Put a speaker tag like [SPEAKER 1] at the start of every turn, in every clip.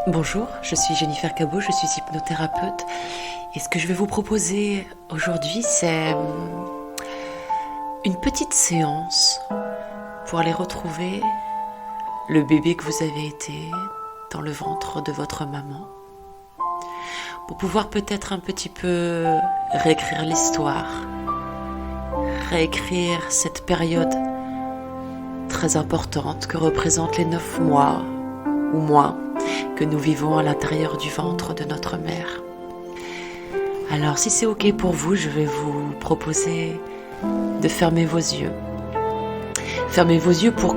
[SPEAKER 1] Bonjour, je suis Jennifer Cabot, je suis hypnothérapeute et ce que je vais vous proposer aujourd'hui, c'est une petite séance pour aller retrouver le bébé que vous avez été dans le ventre de votre maman, pour pouvoir peut-être un petit peu réécrire l'histoire, réécrire cette période très importante que représentent les 9 mois ou moins que nous vivons à l'intérieur du ventre de notre mère. Alors si c'est ok pour vous, je vais vous proposer de fermer vos yeux. Fermez vos yeux pour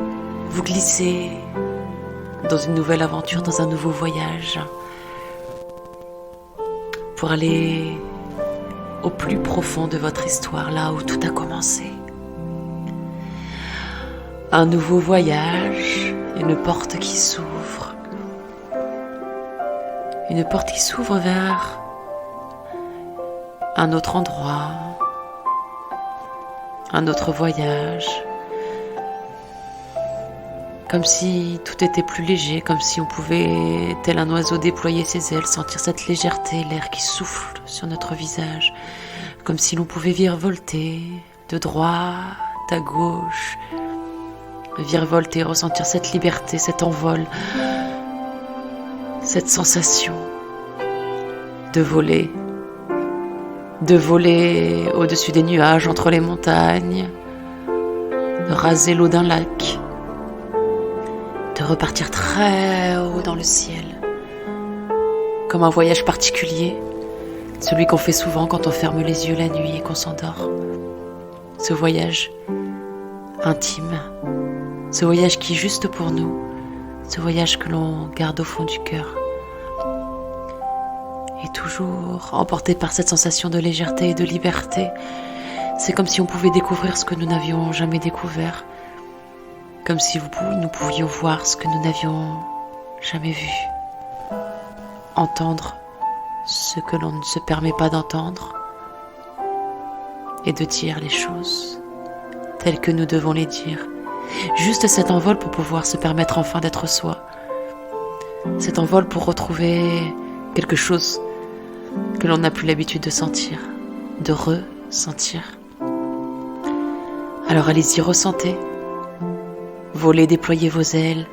[SPEAKER 1] vous glisser dans une nouvelle aventure, dans un nouveau voyage, pour aller au plus profond de votre histoire, là où tout a commencé. Un nouveau voyage, une porte qui s'ouvre. Une porte qui s'ouvre vers un autre endroit, un autre voyage. Comme si tout était plus léger, comme si on pouvait, tel un oiseau, déployer ses ailes, sentir cette légèreté, l'air qui souffle sur notre visage. Comme si l'on pouvait virevolter de droite à gauche, virevolter, ressentir cette liberté, cet envol, cette sensation de voler au-dessus des nuages, entre les montagnes, de raser l'eau d'un lac, de repartir très haut dans le ciel, comme un voyage particulier, celui qu'on fait souvent quand on ferme les yeux la nuit et qu'on s'endort. Ce voyage intime, ce voyage qui est juste pour nous, ce voyage que l'on garde au fond du cœur. Et toujours emporté par cette sensation de légèreté et de liberté. C'est comme si on pouvait découvrir ce que nous n'avions jamais découvert. Comme si nous pouvions voir ce que nous n'avions jamais vu. Entendre ce que l'on ne se permet pas d'entendre. Et de dire les choses telles que nous devons les dire. Juste cet envol pour pouvoir se permettre enfin d'être soi. Cet envol pour retrouver quelque chose que l'on n'a plus l'habitude de sentir, de ressentir. Alors allez-y, ressentez. Volez, déployez vos ailes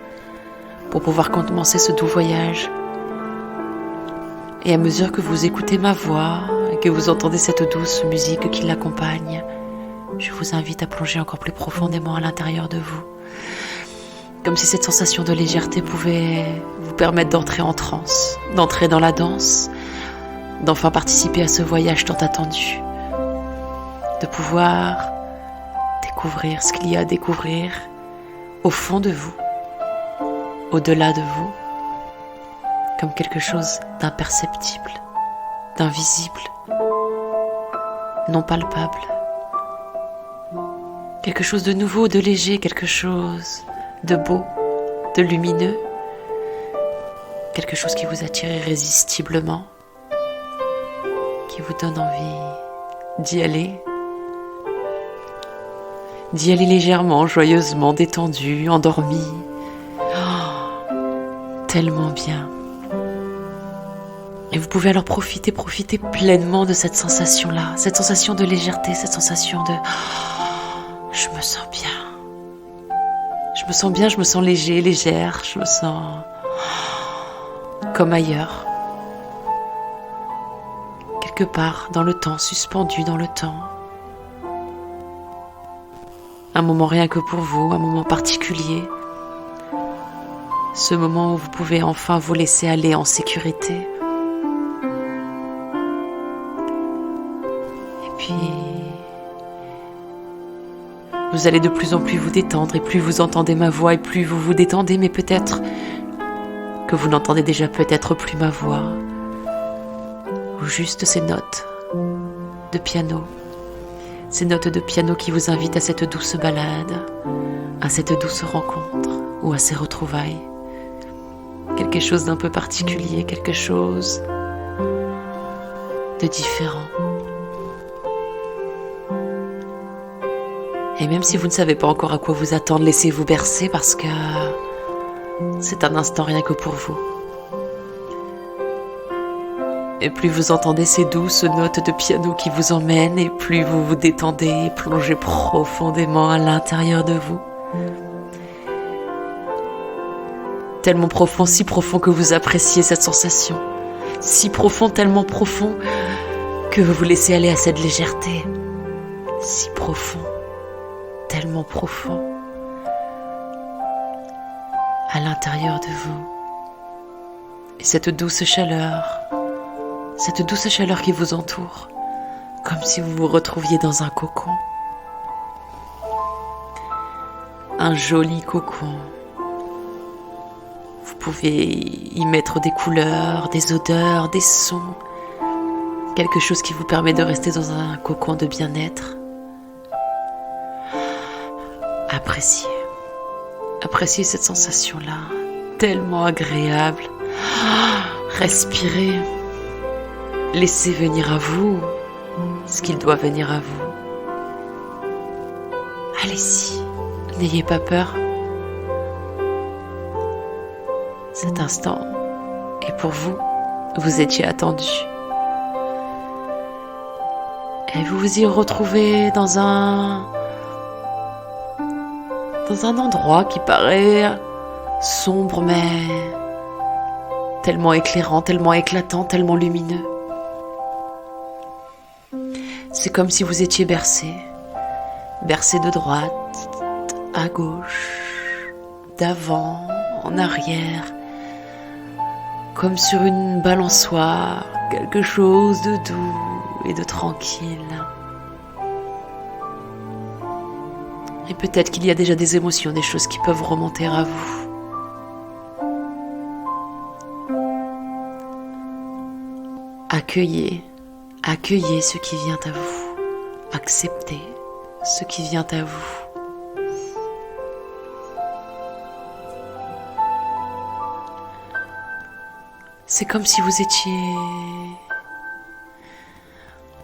[SPEAKER 1] pour pouvoir commencer ce doux voyage. Et à mesure que vous écoutez ma voix et que vous entendez cette douce musique qui l'accompagne, je vous invite à plonger encore plus profondément à l'intérieur de vous. Comme si cette sensation de légèreté pouvait vous permettre d'entrer en transe, d'entrer dans la danse, d'enfin participer à ce voyage tant attendu, de pouvoir découvrir ce qu'il y a à découvrir au fond de vous, au-delà de vous, comme quelque chose d'imperceptible, d'invisible, non palpable. Quelque chose de nouveau, de léger, quelque chose de beau, de lumineux, quelque chose qui vous attire irrésistiblement, qui vous donne envie d'y aller légèrement, joyeusement, détendu, endormi. Oh, tellement bien. Et vous pouvez alors profiter pleinement de cette sensation-là, cette sensation de légèreté, cette sensation de je me sens bien. Je me sens bien, je me sens léger, légère, je me sens comme ailleurs. Quelque part dans le temps, suspendu dans le temps. Un moment rien que pour vous, un moment particulier. Ce moment où vous pouvez enfin vous laisser aller en sécurité. Et puis, vous allez de plus en plus vous détendre et plus vous entendez ma voix et plus vous vous détendez, mais peut-être que vous n'entendez déjà peut-être plus ma voix ou juste ces notes de piano. Ces notes de piano qui vous invitent à cette douce balade, à cette douce rencontre ou à ces retrouvailles. Quelque chose d'un peu particulier, quelque chose de différent. Et même si vous ne savez pas encore à quoi vous attendre, laissez-vous bercer parce que C'est un instant rien que pour vous. Et plus vous entendez ces douces notes de piano qui vous emmènent, et plus vous vous détendez et plongez profondément à l'intérieur de vous. Tellement profond, si profond que vous appréciez cette sensation. Si profond, tellement profond que vous vous laissez aller à cette légèreté. Si profond, tellement profond, à l'intérieur de vous. Et cette douce chaleur qui vous entoure, comme si vous vous retrouviez dans un cocon. Un joli cocon. Vous pouvez y mettre des couleurs, des odeurs, des sons, quelque chose qui vous permet de rester dans un cocon de bien-être. Appréciez cette sensation-là, tellement agréable. Respirez. Laissez venir à vous ce qu'il doit venir à vous. Allez-y, n'ayez pas peur. Cet instant est pour vous. Vous étiez attendu. Et vous vous y retrouvez dans un endroit qui paraît sombre, mais tellement éclairant, tellement éclatant, tellement lumineux. C'est comme si vous étiez bercé de droite à gauche, d'avant en arrière, comme sur une balançoire, quelque chose de doux et de tranquille. Et peut-être qu'il y a déjà des émotions, des choses qui peuvent remonter à vous. Accueillez ce qui vient à vous. Acceptez ce qui vient à vous. C'est comme si vous étiez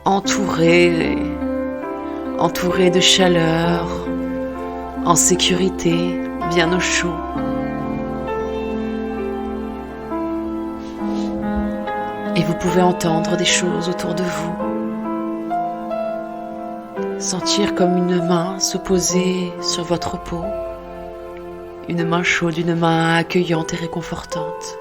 [SPEAKER 1] entouré de chaleur, en sécurité, bien au chaud. Et vous pouvez entendre des choses autour de vous. Sentir comme une main se poser sur votre peau. Une main chaude, une main accueillante et réconfortante.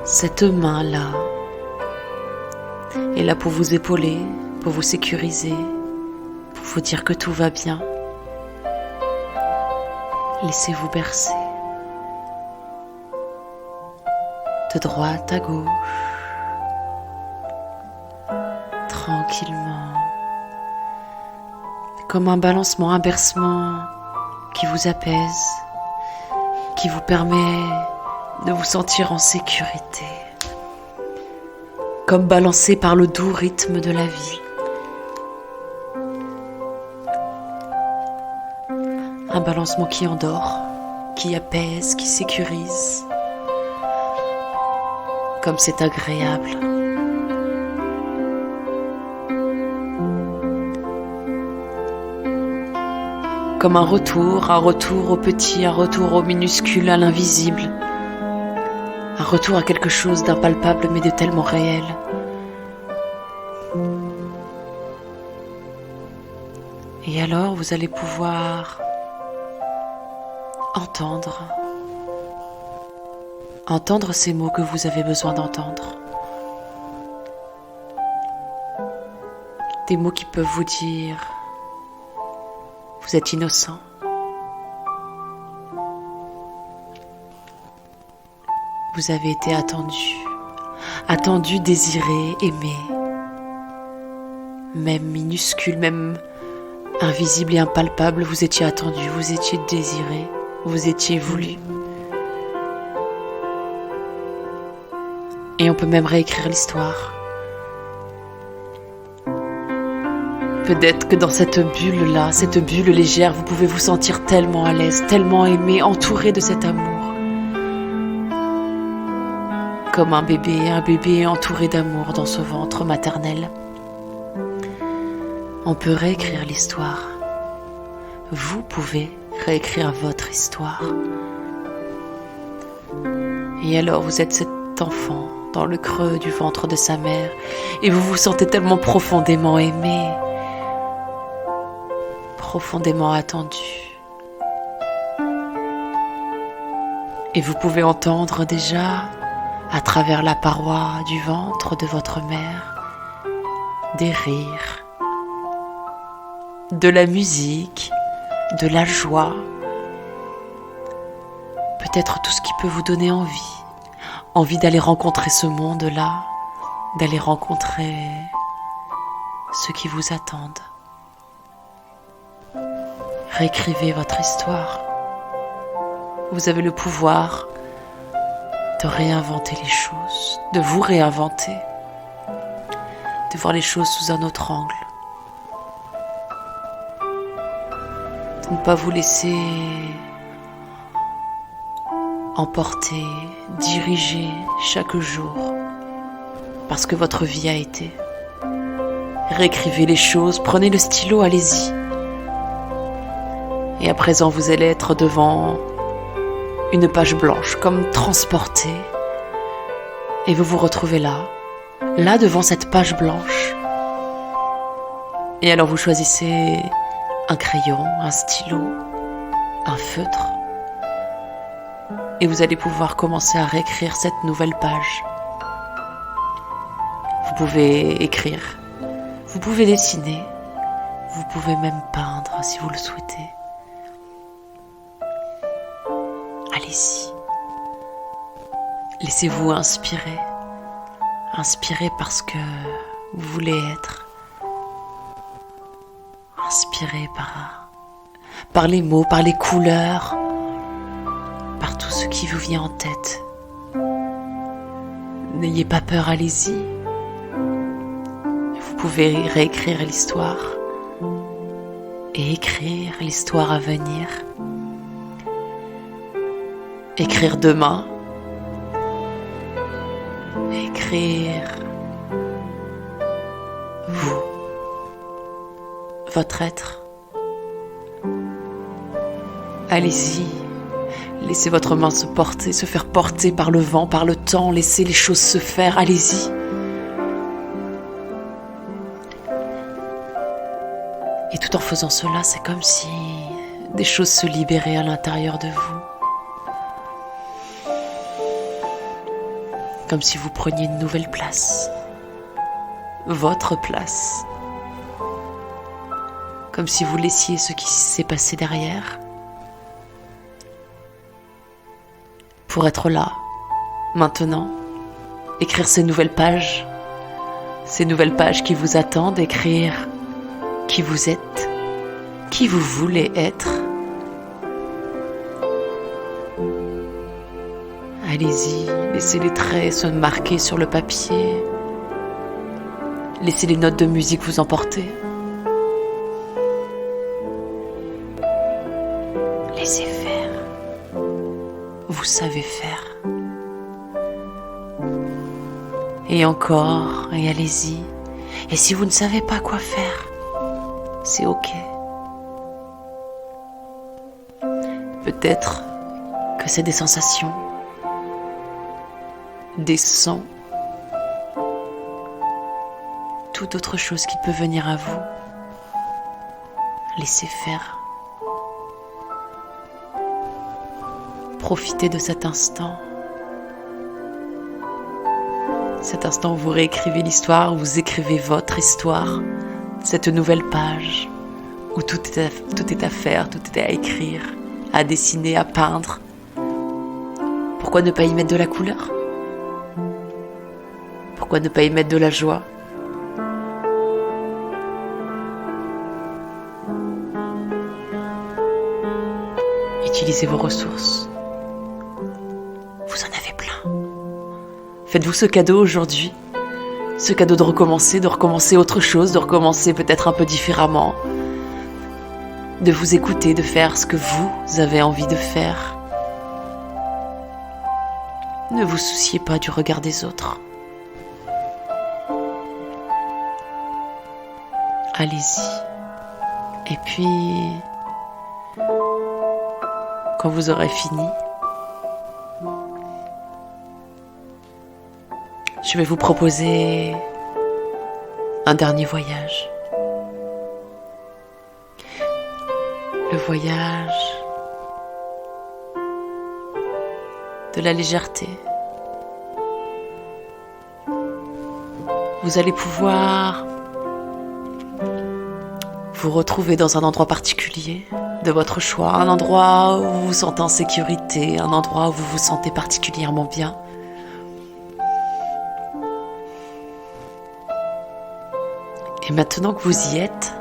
[SPEAKER 1] Cette main-là est là pour vous épauler, pour vous sécuriser, pour vous dire que tout va bien. Laissez-vous bercer de droite à gauche, tranquillement, comme un balancement, un bercement qui vous apaise, qui vous permet de vous sentir en sécurité, comme balancé par le doux rythme de la vie. Un balancement qui endort, qui apaise, qui sécurise. Comme c'est agréable. Comme un retour au petit, un retour au minuscule, à l'invisible. Un retour à quelque chose d'impalpable mais de tellement réel. Et alors vous allez pouvoir entendre ces mots que vous avez besoin d'entendre. Des mots qui peuvent vous dire vous êtes innocent. Vous avez été attendu, désiré, aimé. Même minuscule, même invisible et impalpable, vous étiez attendu, vous étiez désiré, vous étiez voulu. Et on peut même réécrire l'histoire. Peut-être que dans cette bulle-là, cette bulle légère, vous pouvez vous sentir tellement à l'aise, tellement aimé, entouré de cet amour. Comme un bébé entouré d'amour dans ce ventre maternel. On peut réécrire l'histoire. vous pouvez réécrire votre histoire. Et alors vous êtes cet enfant dans le creux du ventre de sa mère et vous vous sentez tellement profondément aimé, profondément attendu. Et vous pouvez entendre déjà, à travers la paroi du ventre de votre mère, des rires, de la musique, de la joie, peut-être tout ce qui peut vous donner envie d'aller rencontrer ce monde-là, d'aller rencontrer ceux qui vous attendent. Réécrivez votre histoire. Vous avez le pouvoir de réinventer les choses, de vous réinventer, de voir les choses sous un autre angle, de ne pas vous laisser emporter, diriger chaque jour parce que votre vie a été. Réécrivez les choses, prenez le stylo, allez-y. Et à présent, vous allez être devant une page blanche, comme transporté. Et vous vous retrouvez là devant cette page blanche. Et alors vous choisissez un crayon, un stylo, un feutre. Et vous allez pouvoir commencer à réécrire cette nouvelle page. Vous pouvez écrire, vous pouvez dessiner, vous pouvez même peindre si vous le souhaitez. Allez-y. Laissez-vous inspirer. Inspirer parce que vous voulez être. Inspiré par les mots, par les couleurs, par tout ce qui vous vient en tête. N'ayez pas peur, allez-y. Vous pouvez réécrire l'histoire et écrire l'histoire à venir. Écrire demain. Écrire vous, votre être. Allez-y. Laissez votre main se faire porter par le vent, par le temps. Laissez les choses se faire. Allez-y. Et tout en faisant cela, c'est comme si des choses se libéraient à l'intérieur de vous. Comme si vous preniez une nouvelle place. Votre place. Comme si vous laissiez ce qui s'est passé derrière. Pour être là, maintenant, écrire ces nouvelles pages qui vous attendent, écrire qui vous êtes, qui vous voulez être. Allez-y, laissez les traits se marquer sur le papier, laissez les notes de musique vous emporter. Laissez faire. Vous savez faire. Et encore, et allez-y. Et si vous ne savez pas quoi faire, c'est ok. Peut-être que c'est des sensations, des sons, toute autre chose qui peut venir à vous. Laissez faire. Profitez de cet instant. Cet instant où vous réécrivez l'histoire, où vous écrivez votre histoire, cette nouvelle page où tout est à faire, tout est à écrire, à dessiner, à peindre. Pourquoi ne pas y mettre de la couleur ? Pourquoi ne pas y mettre de la joie ? Utilisez vos ressources. Vous en avez plein. Faites-vous ce cadeau aujourd'hui. Ce cadeau de recommencer autre chose, de recommencer peut-être un peu différemment. De vous écouter, de faire ce que vous avez envie de faire. Ne vous souciez pas du regard des autres. Allez-y. Et puis, quand vous aurez fini, je vais vous proposer un dernier voyage. Le voyage de la légèreté. Vous allez pouvoir vous retrouver dans un endroit particulier de votre choix, un endroit où vous vous sentez en sécurité, un endroit où vous vous sentez particulièrement bien. Et maintenant que vous y êtes,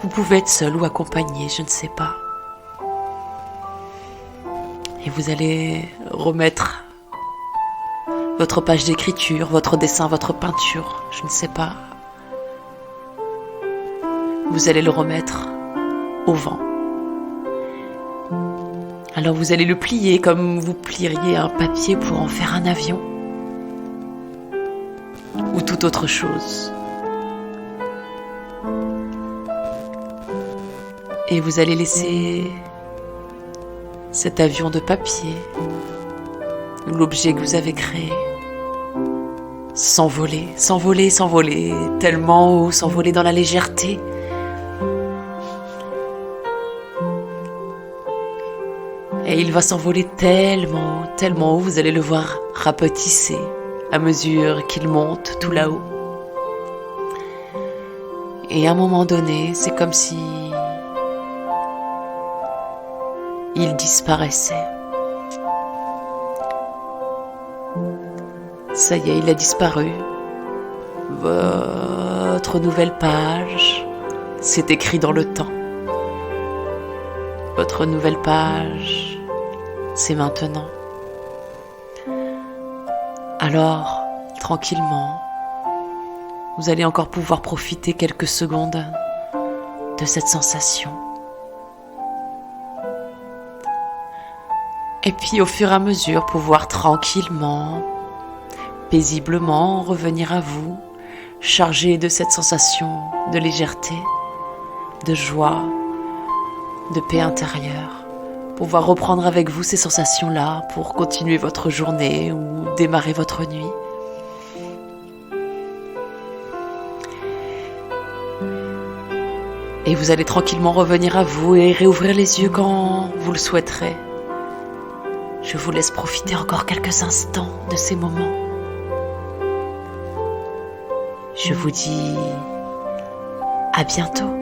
[SPEAKER 1] vous pouvez être seul ou accompagné, je ne sais pas. Et vous allez remettre votre page d'écriture, votre dessin, votre peinture, je ne sais pas. Vous allez le remettre au vent. Alors vous allez le plier comme vous plieriez un papier pour en faire un avion ou toute autre chose. Et vous allez laisser cet avion de papier, l'objet que vous avez créé, s'envoler, s'envoler, s'envoler, tellement haut, s'envoler dans la légèreté. Et il va s'envoler tellement haut, vous allez le voir rapetisser à mesure qu'il monte tout là-haut. Et à un moment donné, c'est comme si il disparaissait. Ça y est, il a disparu. Votre nouvelle page, c'est écrit dans le temps. Votre nouvelle page, c'est maintenant. Alors, tranquillement, vous allez encore pouvoir profiter quelques secondes de cette sensation. Et puis au fur et à mesure, pouvoir tranquillement, paisiblement revenir à vous, chargé de cette sensation de légèreté, de joie, de paix intérieure. Pouvoir reprendre avec vous ces sensations-là pour continuer votre journée ou démarrer votre nuit. Et vous allez tranquillement revenir à vous et réouvrir les yeux quand vous le souhaiterez. Je vous laisse profiter encore quelques instants de ces moments. Je vous dis à bientôt.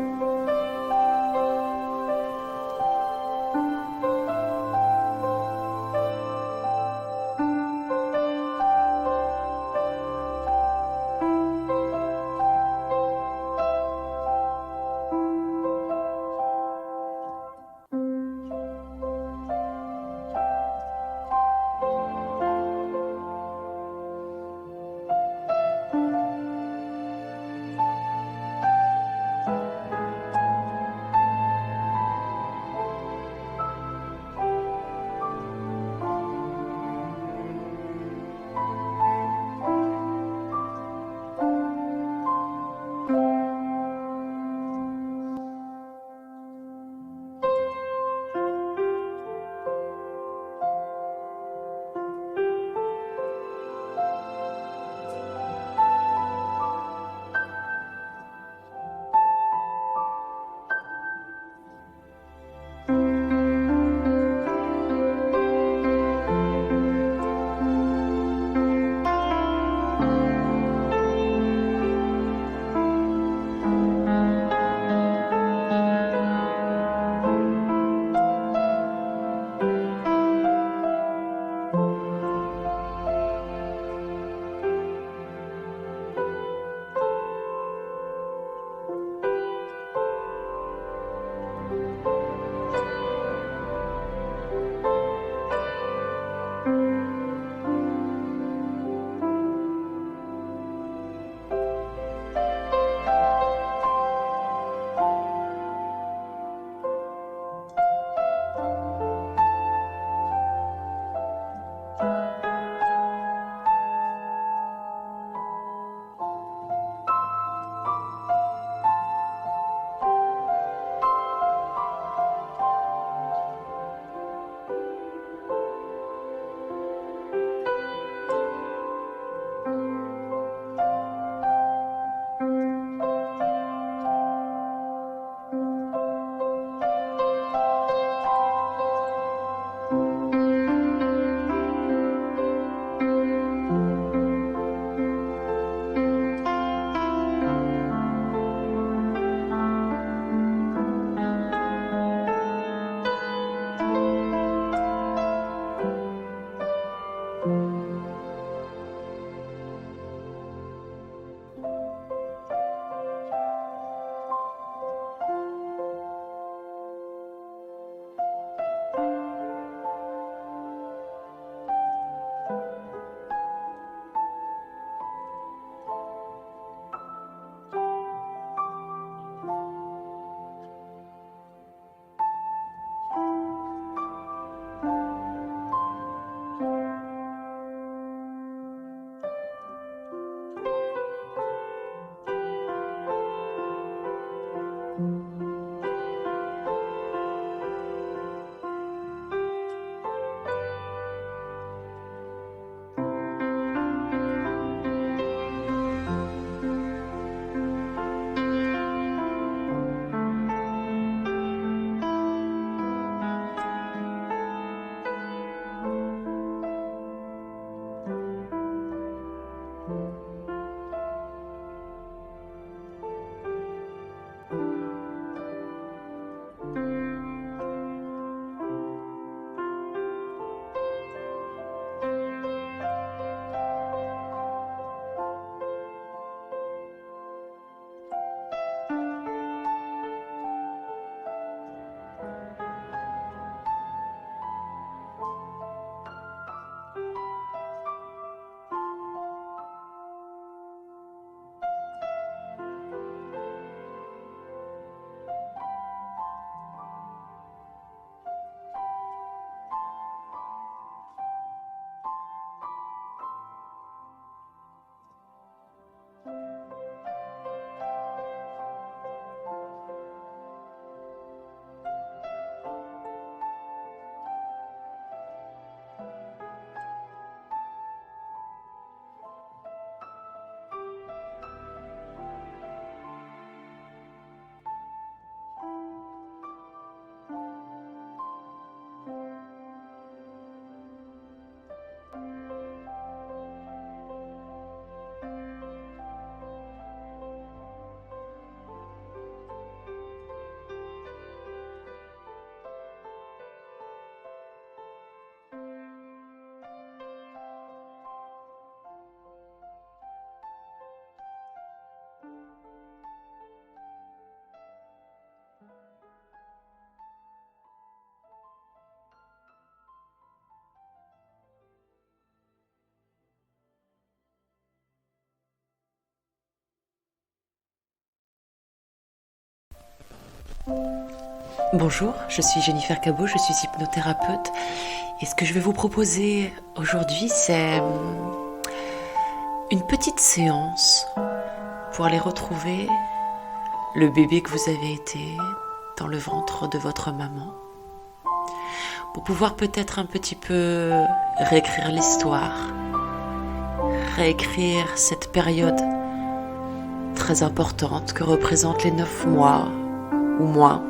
[SPEAKER 1] Bonjour, je suis Jennifer Cabot, je suis hypnothérapeute et ce que je vais vous proposer aujourd'hui, c'est une petite séance pour aller retrouver le bébé que vous avez été dans le ventre de votre maman, pour pouvoir peut-être un petit peu réécrire l'histoire, réécrire cette période très importante que représentent les 9 mois ou moins